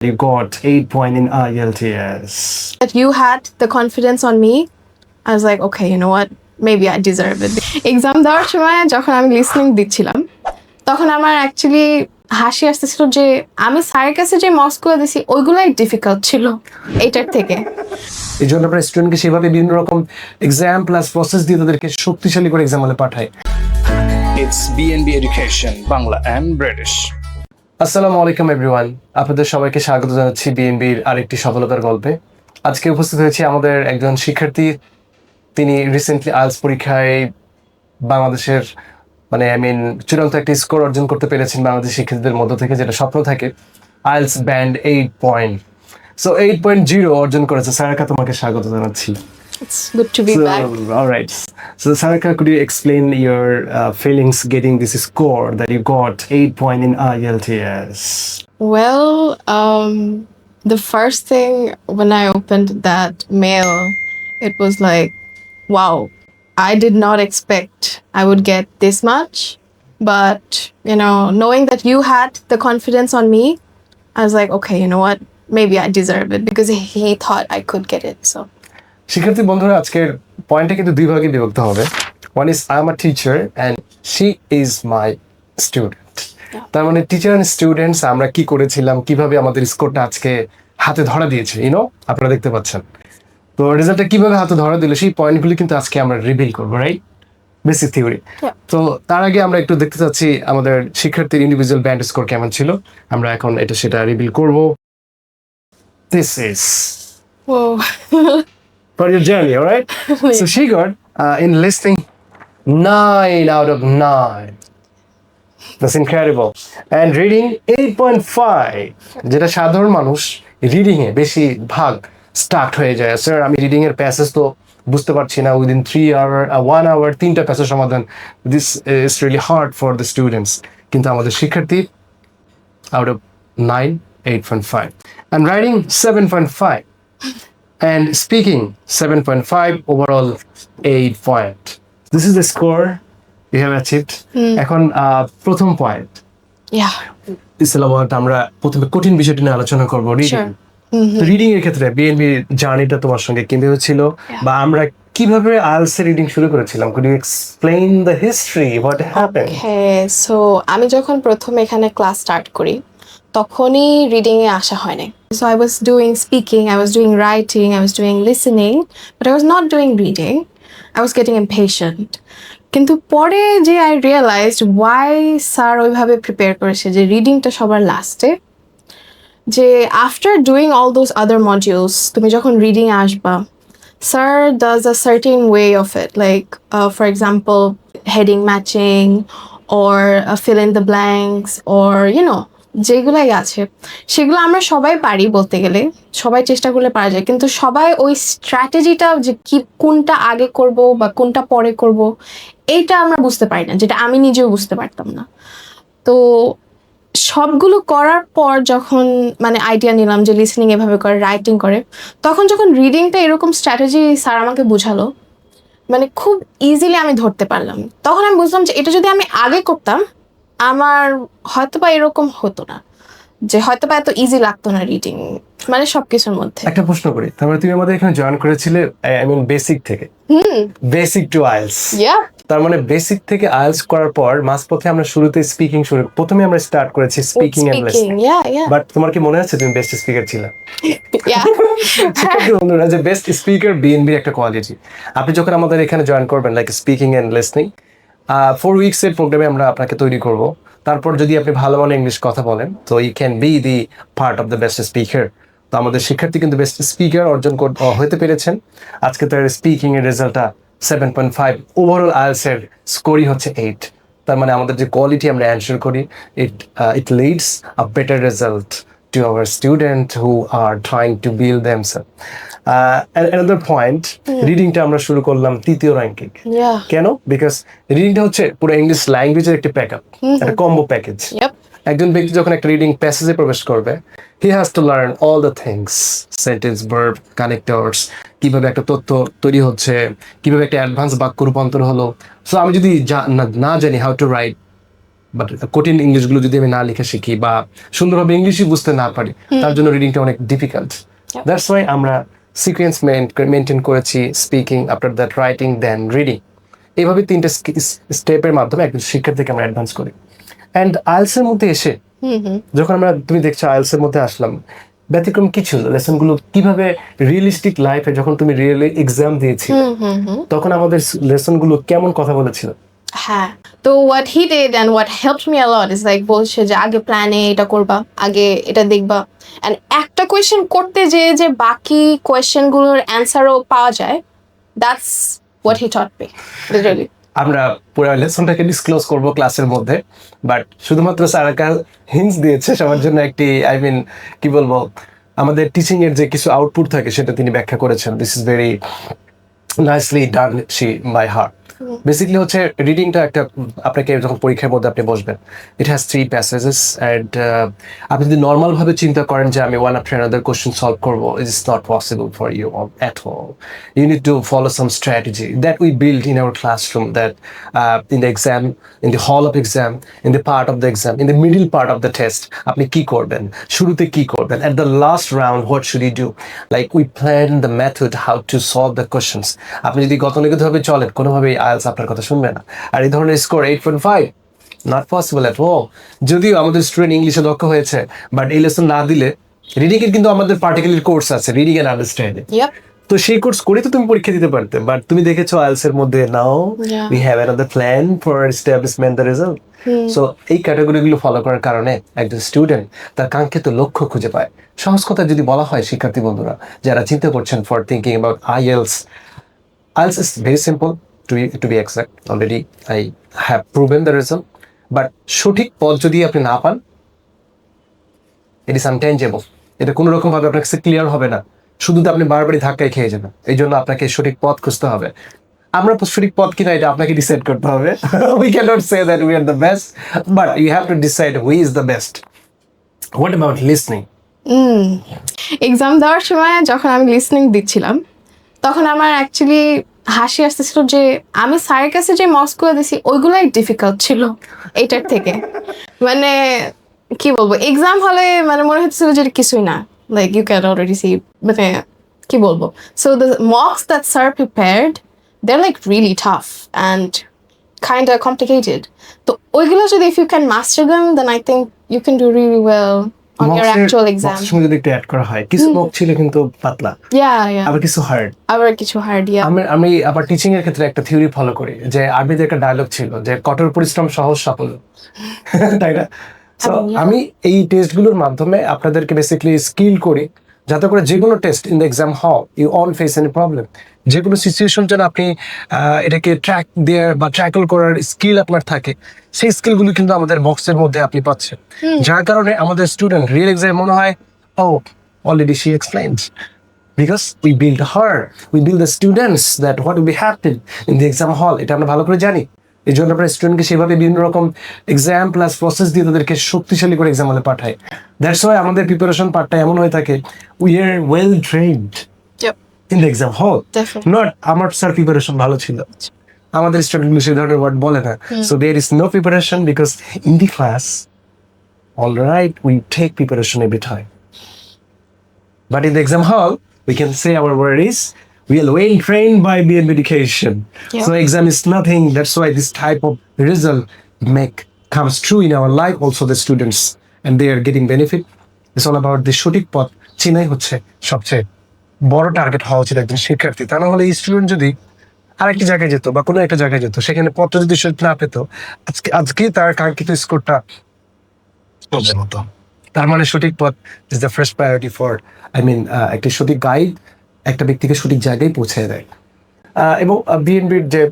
You got 8 point in IELTS. That you had the confidence on me, I was like, okay, you know what? Maybe I deserve it. Exam দেওয়ার সময় যখন আমি listening দিচ্ছিলাম তখন আমার actually হাসি আসতেছিল যে আমি স্যারের কাছে যে মস্কো দিছি ওইগুলাই ডিফিকাল্ট ছিল এইটার থেকে। এই জন্য আমরা স্টুডেন্টকে সেভাবে বিভিন্ন রকম এক্সাম প্লাস প্রসেস দিয়ে তাদেরকে শক্তিশালী করে এক্সাম হলে পাঠাই। It's BNB Education, Bangla and British. আসসালামু আলাইকুম এভরিওয়ান, আপনাদের সবাইকে স্বাগত জানাচ্ছি বিএনবির আরেকটি সফলতার গল্পে। আজকে উপস্থিত হয়েছে আমাদের একজন শিক্ষার্থী। তিনি রিসেন্টলি আইএলটিএস পরীক্ষায় বাংলাদেশের চূড়ান্ত একটি স্কোর অর্জন করতে পেরেছেন বাংলাদেশি শিক্ষার্থীদের মধ্য থেকে, যেটা স্বপ্ন থাকে। আইএলটিএস ব্যান্ড 8 পয়েন্ট, সো 8.0 অর্জন করেছে। সারাকা, তোমাকে স্বাগত জানাচ্ছি। It's good to be back. All right. So Sarika, could you explain your feelings getting this score that you got 8 point in IELTS? Well, the first thing when I opened that mail, it was like, wow, I did not expect I would get this much. But, you know, knowing that you had the confidence on me, I was like, okay, you know what? Maybe I deserve it because he thought I could get it. So. শিক্ষার্থী বন্ধুরা, আজকের পয়েন্টটা কিন্তু দুই ভাগে বিভক্ত হবে। One is I am a teacher and she is my student. তার মানে টিচার অ্যান্ড স্টুডেন্টস আমরা কি করেছিলাম, কিভাবে আমাদের স্কোরটা আজকে হাতে ধরা দিয়েছে, আপনারা দেখতে পাচ্ছেন। তো রেজাল্টটা কিভাবে হাতে ধরা দিল সেই পয়েন্টগুলি কিন্তু আজকে আমরা রিভিল করবো, রাইট? Basic theory. তো তার আগে আমরা একটু দেখতে চাচ্ছি আমাদের শিক্ষার্থীর ইন্ডিভিজুয়াল ব্যান্ড স্কোর কেমন ছিল। আমরা এখন সেটা রিভিল করবো। This is for your journey, all right? So she got in listening 9 out of 9. That's incredible. And reading 8.5, যেটা সাধারণ মানুষ রিডিং এ বেশি ভাগ স্টার্ট হয়ে যায়। স্যার, আমি রিডিং এর প্যাসেজ তো বুঝতে পারছি না, উইদিন 1 hour 3টা প্যাসেজ সমাধান। This is really hard for the students. কিন্তু আমাদের শিক্ষার্থী out of 9, 8.5, and writing 7.5. And speaking 7.5, overall 8 point. This is the score you have achieved. এখন প্রথম পয়েন্ট, Yeah. ইসলামাবাদ আমরা প্রথমে কঠিন বিষয়টি নিয়ে আলোচনা করব, রিডিং। তো রিডিং এর ক্ষেত্রে বিএনবি জার্নিটা তোমার সঙ্গে কিভাবে ছিল, বা আমরা কিভাবে আইএলটিএস এর রিডিং শুরু করেছিলাম? Could you explain the history, what happened? Okay, so আমি যখন প্রথম এখানে ক্লাস স্টার্ট করি তখনই রিডিং এ আসা হয় নাই। So I was doing speaking, I was doing writing, I was doing listening, but I was not doing reading. I was getting impatient. কিন্তু পরে যে I realized why স্যার ওইভাবে prepare করেছে যে রিডিংটা সবার লাস্টে, যে after doing all those other modules তুমি যখন রিডিং আসবা, sir does a certain way of it, like for example heading matching or fill in the blanks or যেগুলাই আছে সেগুলো আমরা সবাই পারি, বলতে গেলে সবাই চেষ্টা করলে পারা যায়, কিন্তু সবাই ওই স্ট্র্যাটেজিটা যে কি কোনটা আগে করব বা কোনটা পরে করব এইটা আমরা বুঝতে পারি না, যেটা আমি নিজেও বুঝতে পারতাম না। তো সবগুলো করার পর যখন আইডিয়া নিলাম যে লিসনিং এভাবে করে, রাইটিং করে, তখন যখন রিডিংটা এরকম স্ট্র্যাটেজি স্যার আমাকে বোঝালো, খুব ইজিলি আমি ধরতে পারলাম। তখন আমি বুঝলাম যে এটা যদি আমি আগে করতাম আমার হয়তোবা এরকম হতো না, যে হয়তোবা এত ইজি লাগতো না রিডিং, সবকিছুর মধ্যে। একটা প্রশ্ন করি, তারপরে তুমি আমাদের এখানে জয়েন করেছিলে বেসিক থেকে, বেসিক টু আইএলটিএস। তার মানে বেসিক থেকে আইএলটিএস করার পর মাঝপথে আমরা শুরুতে স্পিকিং প্রথমে আমরা স্টার্ট করেছি স্পিকিং এন্ড লিসনিং। বাট তোমার কি মনে আছে তুমি বেস্ট স্পিকার ছিলে? বন্ধুরা, যে বেস্ট স্পিকার বিএনবির একটা কোয়ালিটি। আপনি যখন আমাদের এখানে জয়েন করবেন like speaking and listening, 4 weeks এর প্রোগ্রামে আমরা আপনাকে তৈরি করব। তারপর যদি আপনি ভালো ইংলিশ কথা বলেন, তো you can be the part of the best speaker. তো আমাদের শিক্ষার্থী কিন্তু বেস্ট স্পিকার অর্জন হতে পেরেছেন। আজকে তার স্পিকিং এর রেজাল্টটা 7.5, ওভারঅল আইএলটিএস এর স্কোরই হচ্ছে 8। তার মানে আমাদের যে কোয়ালিটি আমরা অ্যানসার করি, it leads a better result to our student who are trying to build themselves. another point, রিডিংটা আমরা শুরু করলাম 3য় র্যাঙ্কিং। কেন? বিকজ রিডিংটা হচ্ছে পুরো ইংলিশ ল্যাঙ্গুয়েজের একটি প্যাকআপ, একটা কম্বো প্যাকেজ। একজন ব্যক্তি যখন একটা রিডিং প্যাসেজে প্রবেশ করবে, he has to learn all the things, sentence, verb, connectors, কিভাবে একটা তথ্য তৈরি হচ্ছে, কিভাবে একটা অ্যাডভান্স বাক্য রূপান্তর হলো। সো আমি যদি না জানি হাউ টু রাইট বাট কঠিন ইংলিশগুলো যদি আমি না লিখে শিখি বা সুন্দরভাবে ইংলিশই বুঝতে না পারি, তার জন্য রিডিংটা অনেক ডিফিকাল্ট। দ্যাটস ওয়াই আমরা সিকোয়েন্স মেনটেন করেছি, speaking, after that writing, then reading. এইভাবে 3টা স্টেপের মাধ্যমে একজন শিক্ষার্থীকে আমরা অ্যাডভান্স করি। অ্যান্ড আইএলসের মধ্যে এসে যখন তুমি দেখছো আইএলসের মধ্যে আসলাম, ব্যতিক্রম কি ছিল? লেসনগুলো কিভাবে রিয়েলিস্টিক লাইফে যখন তুমি রিয়েলি এক্সাম দিয়েছি তখন আমাদের লেসনগুলো কেমন কথা বলেছিল? হ্যাঁ, তো what he did and what helped me a lot is like বলছে যে আগে প্ল্যানে এটা করবা, আগে এটা দেখবা, and একটা কোয়েশ্চেন করতে যে বাকি কোয়েশ্চেনগুলোর অ্যান্সারও পাওয়া যায়, that's what he taught me literally. আমরা পুরো লেসনটাকে ডিসক্লোজ করব ক্লাসের মধ্যে, বাট শুধুমাত্র সারাকার হিন্টস দিয়েছে সবার জন্য একটি, আই মিন কি বলবো, আমাদের টিচিং এর যে কিছু আউটপুট থাকে সেটা তিনি ব্যাখ্যা করেছেন। This is very nicely done by her. Basically হচ্ছে রিডিংটা একটা, আপনাকে যখন পরীক্ষার মধ্যে আপনি বসবেন, ইট হ্যাজ 3 প্যাসেজেস অ্যান্ড আপনি যদি নর্মাল ভাবে চিন্তা করেন যে আমি one after another question solve করবো, it is not possible for you at all. You need to follow some strategy that we build in our classroom, that in the exam, in the hall of exam, in the part of the exam, in the middle part of the test, আপনি কি করবেন, শুরুতে কি করবেন, at the last round what should you do, like we plan the method how to solve the questions. আপনি যদি গতানুগতিকভাবে চলেন, কোনোভাবেই আইএলস আপনার কথা শুনবে না। আর এই ধরনের score 8.5 not possible at all. যদিও আমাদের স্টুডেন্ট ইংলিশে দক্ষ হয়েছে, বাট এই লেসন না দিলে, রিডিং এর কিন্তু আমাদের পার্টিকুলার কোর্স আছে, রিডিং এন্ড আন্ডারস্ট্যান্ডিং, Yep. তো সেই কোর্স করে তো তুমি পরীক্ষা দিতে পারতে, বাট তুমি দেখেছো আইএলস এর মধ্যে now we have another plan for establishment the result. So এই ক্যাটাগরিগুলো ফলো করার কারণে একজন স্টুডেন্ট তার কাঙ্ক্ষিত লক্ষ্য খুঁজে পায়। সহজ কথা যদি বলা হয়, শিক্ষার্থী বন্ধুরা যারা চিন্তা করছেন for thinking about IELTS is very simple to be exact. Already I have proven the result. But সঠিক পথ যদি আপনি না পান, it is untangible. এটা কোনো রকম ভাবে আপনার কাছে ক্লিয়ার হবে না, শুধু তো আপনি বারবারই ধাক্কায় খেয়ে যাবেন। এই জন্য আপনাকে সঠিক পথ খুঁজতে হবে। আমরা সঠিক পথ কিনা এটা আপনাকে ডিসাইড করতে হবে। We cannot say that we are the best, but you have to decide who is the best. What about listening? Exam দেওয়ার সময় যখন আমি লিসনিং দিচ্ছিলাম, তখন আমার অ্যাকচুয়ালি হাসি আসতেছিল যে আমি স্যারের কাছে যে মার্কসগুলো দিছি ওইগুলাই ডিফিকাল্ট ছিল এইটার থেকে। মানে কি বলবো, এক্সাম হলে মানে মনে হচ্ছিল যে এটা কিছুই না, like you can already see, মানে কি বলবো। So the marks that sir prepared, they are like really tough and kind of complicated. তো ওইগুলো যদি if you can master them, then I think you can do really well on your actual exam. মক্সের সঙ্গে যদি একটু add করা হয়, কিছু মক ছিল কিন্তু পাতলা, আবার কিছু হার্ড, আমি আবার টিচিং এর ক্ষেত্রে একটা থিওরি ফলো করি যে আরবিতে একটা ডায়লগ ছিল যে কঠোর পরিশ্রম সহজ সাফল্য, তাই না? সো আমি এই টেস্টগুলোর মাধ্যমে আপনাদেরকে বেসিক্যালি স্কিল করি, যাতে করে যে কোনো test in the exam hall you all face any problem, যে কোনো সিচুয়েশন যেন আপনি এটাকে ট্র্যাক দেওয়ার বা ট্র্যাকল করার স্কিল আপনার থাকে, সেই স্কিলগুলো কিন্তু আমাদের বক্সের মধ্যে আপনি পাচ্ছেন। যার কারণে আমাদের স্টুডেন্ট রিয়েল এক্সামে মনে হয় ও already she explained, because we build her, we build the students that what will be happen in the exam hall, এটা আমরা ভালো করে জানি। এই জন্য আমরা স্টুডেন্টকে সেভাবে বিভিন্ন রকম এক্সাম প্লাস প্রসেস দিয়ে তাদেরকে শক্তিশালী করে এক্সাম হলে পাঠাই। দ্যাটস ওয়াই আমাদের প্রিপারেশন পার্টটা এমন হয়ে থাকে, we are well trained in the exam hall, not আমার স্যার প্রিপারেশন ভালো ছিল, আমাদের স্টুডেন্টগুলো সেই ধরনের ওয়ার্ড বলে না। So there is no preparation because in the class all right we take preparation every time, but in the exam hall we can say our word is we are well trained by BNB education. So exam is nothing, that's why this type of result comes true in our life also, the students, and they are getting benefit. It's all about the সঠিক পথ চিনাই হচ্ছে সবচেয়ে বড় target হওয়া উচিত একজন শিক্ষার্থী। তা না হলে এই স্টুডেন্ট যদি আরেকটি জায়গায় যেত বা কোনো একটা জায়গায় যেত, সেখানে পত্র যদি সে না পেত, আজকে তার কাঙ্ক্ষিত স্কোরটা মতো। তার মানে সঠিক পথ is the first priority for, I mean একটি সঠিক গাইড একটা ব্যক্তিকে সঠিক জায়গায় পৌঁছে দেয়। এবং বিএনবির যে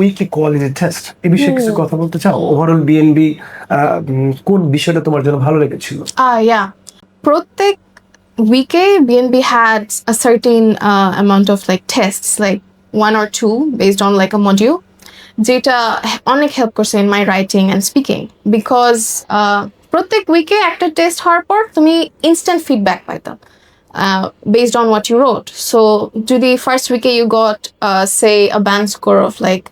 উইকলি কোয়ালিটি টেস্ট, এই বিষয়ে কিছু কথা বলতে চাও? ওভারঅল বিএনবি কোন বিষয়টা তোমার জন্য ভালো লেগেছিল? প্রত্যেক উইকে BNB had a certain amount of like tests, like 1 or 2 based on like a module, যেটা অনেক হেল্প করছে in my writing and speaking, because প্রত্যেক উইকে একটা টেস্ট হওয়ার পর তুমি ইনস্ট্যান্ট ফিডব্যাক পাইতাম based on what you wrote. So যদি first week you got say a band score of like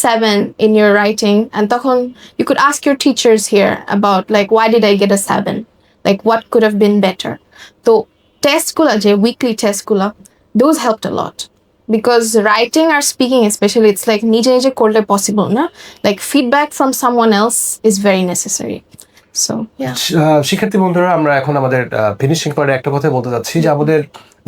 7 in your writing, and তখন you could ask your teachers here about like why did I get a 7, like what could have been better. তো টেস্টগুলো যে weekly টেস্টগুলো, those helped a lot. Because writing or speaking especially, it's like নিজে নিজে করলে possible না, like feedback from someone else is very necessary. So yeah. শিক্ষার্থী বন্ধুরা, আমরা এখন আমাদের ফিনিশিং পরে একটা কথা বলতে চাচ্ছি যে আমাদের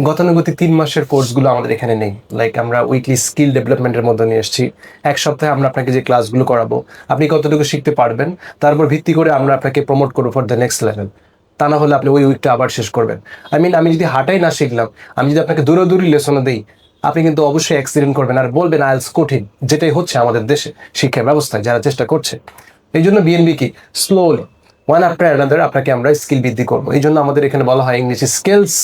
গতানুগতিক 3 মাসের কোর্সগুলো আমাদের এখানে নেই। লাইক আমরা উইকলি স্কিল ডেভেলপমেন্টের মধ্যে নিয়ে এসেছি। এক সপ্তাহে আমরা আপনাকে যে ক্লাসগুলো করাবো, আপনি কতটুকু শিখতে পারবেন তার উপর ভিত্তি করে আমরা আপনাকে প্রমোট করবো ফর দ্য নেক্সট লেভেল। তা না হলে আপনি ওই উইকটা আবার শেষ করবেন। আমি যদি হাঁটাই না শিখলাম, আমি যদি আপনাকে দূরদূরি লেসনও দিই, আপনি কিন্তু অবশ্যই অ্যাক্সিডেন্ট করবেন আর বলবেন আইএলটিএস কঠিন, যেটাই হচ্ছে আমাদের দেশে শিক্ষা ব্যবস্থায় যারা চেষ্টা করছে। এই জন্য বিএনবি কি স্লোলি ওয়ান আফটার অ্যানাদার আপনাকে আমরা স্কিল বৃদ্ধি করবো। এই জন্য আমাদের এখানে বলা হয় English skills.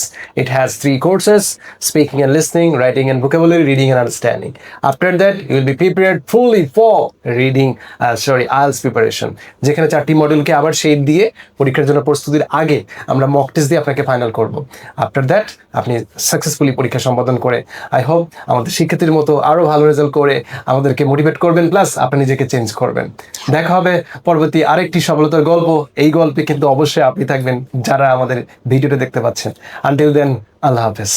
It has 3 courses: speaking and listening, writing and vocabulary, reading and understanding. After that you will be prepared fully for reading IELTS preparation, যেখানে 4টি মডেলকে আবার শেপ দিয়ে পরীক্ষার জন্য প্রস্তুতির আগে আমরা মক টেস্ট দিয়ে আপনাকে ফাইনাল করবো। আফটার দ্যাট আপনি সাকসেসফুলি পরীক্ষা সম্পাদন করে আই হোপ আমাদের শিক্ষার্থীর মতো আরও ভালো রেজাল্ট করে আমাদেরকে মোটিভেট করবেন, প্লাস আপনি নিজেকে চেঞ্জ করবেন। দেখা হবে পরবর্তী আরেকটি সফলতার গল্প। এই গল্পে কিন্তু অবশ্যই আপনি থাকবেন যারা আমাদের ভিডিওটা দেখতে পাচ্ছেন। আনটিল দেন, আল্লাহ হাফেজ।